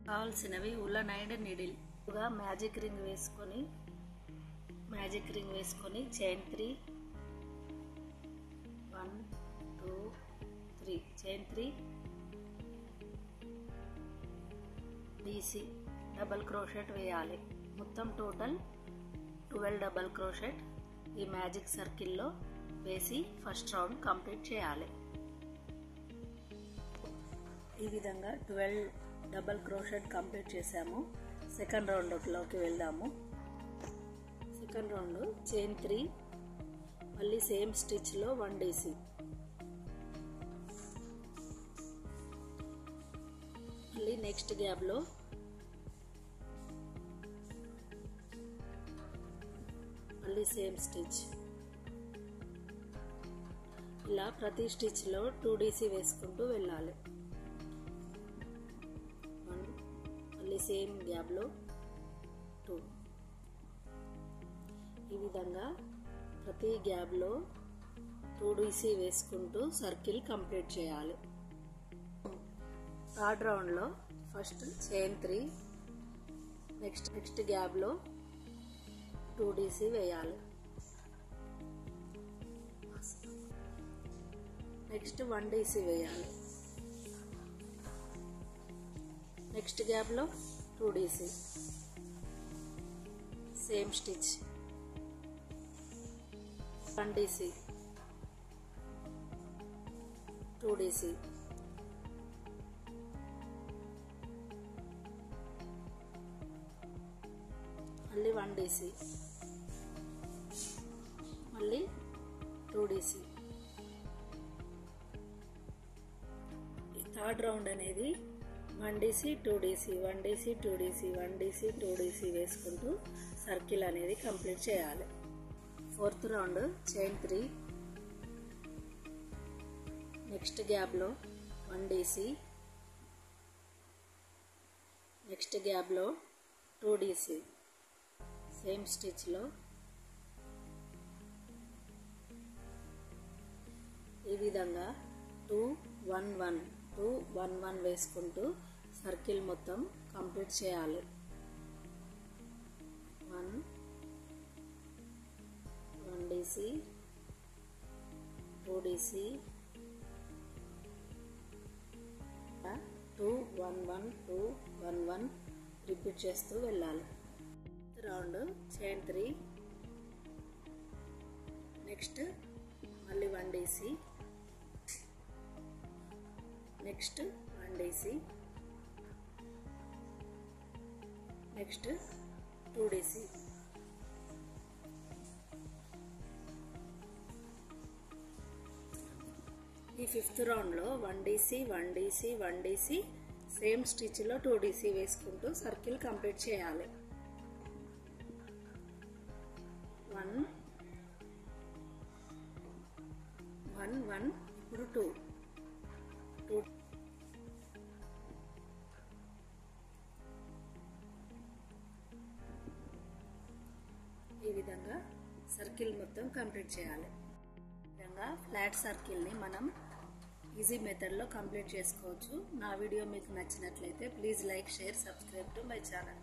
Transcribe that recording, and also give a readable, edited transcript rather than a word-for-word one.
కావాల్సినవి woollen and needle. Magic ring వేసుకొని chain 3 1 2 3 chain 3 DC double crochet వేయాలి. మొత్తం టోటల్ 12 డబల్ క్రోషెట్ ఈ మ్యాజిక్ సర్కిల్లో వేసి ఫస్ట్ రౌండ్ కంప్లీట్ చేయాలి. ఈ విధంగా 12 డబల్ క్రోషెట్ కంప్లీట్ చేసాము. సెకండ్ రౌండ్లోకి వెళ్దాము. సెకండ్ రౌండ్ చైన్ 3 మళ్ళీ సేమ్ స్టిచ్లో 1 డీసీ, మళ్ళీ నెక్స్ట్ గ్యాప్లో మళ్ళీ సేమ్ స్టిచ్. ఇలా ప్రతి స్టిచ్లో 2 డీసీ వేసుకుంటూ వెళ్ళాలి. మళ్ళీ సేమ్ గ్యాప్లో 2. ఈ విధంగా ప్రతి గ్యాప్లో 2 డీసీ వేసుకుంటూ సర్కిల్ కంప్లీట్ చేయాలి. థర్డ్ రౌండ్లో ఫస్ట్ చైన్ 3 నెక్స్ట్ గ్యాప్లో 2 డీసీ వేయాలి. నెక్స్ట్ 1 డీసీ వేయాలి. నెక్స్ట్ గ్యాప్లో 2 DC, same stitch 1 DC 2 DC, మళ్ళీ 1 డీసీ, మళ్ళీ 2 డీసీ. ఈ థర్డ్ రౌండ్ అనేది 1 DC 2 DC 1 DC 2 DC 1 DC 2 DC వేసుకుంటూ సర్కిల్ అనేది కంప్లీట్ చేయాలి. ఫోర్త్ రౌండ్ చైన్ 3 నెక్స్ట్ గ్యాప్లో 1 డీసీ, నెక్స్ట్ గ్యాప్లో 2 డీసీ, సేమ్ స్టిచ్లో ఈ విధంగా 2 1 1 2 1 1 వేసుకుంటూ సర్కిల్ మొత్తం కంప్లీట్ చేయాలి. 1 డీసీ 2 డీసీ 2 1 1 2 1 1 రిపీట్ చేస్తూ వెళ్ళాలి. రౌండ్ చైన్ 3 నెక్స్ట్ మళ్ళీ 1 DC, next 1 DC, next 2 DC. ఈ ఫిఫ్త్ రౌండ్లో 1 డీసీ 1 డీసీ 1 డీసీ సేమ్ స్టిచ్లో 2 డీసీ వేసుకుంటూ సర్కిల్ కంప్లీట్ చేయాలి. 1 1 1 ఇప్పుడు 2 ఈ విధంగా సర్కిల్ మొత్తం కంప్లీట్ చేయాలి. ఈ విధంగా ఫ్లాట్ సర్కిల్ని మనం ఈజీ మెథడ్లో కంప్లీట్ చేసుకోవచ్చు. నా వీడియో మీకు నచ్చినట్లయితే please like, share, subscribe to my channel.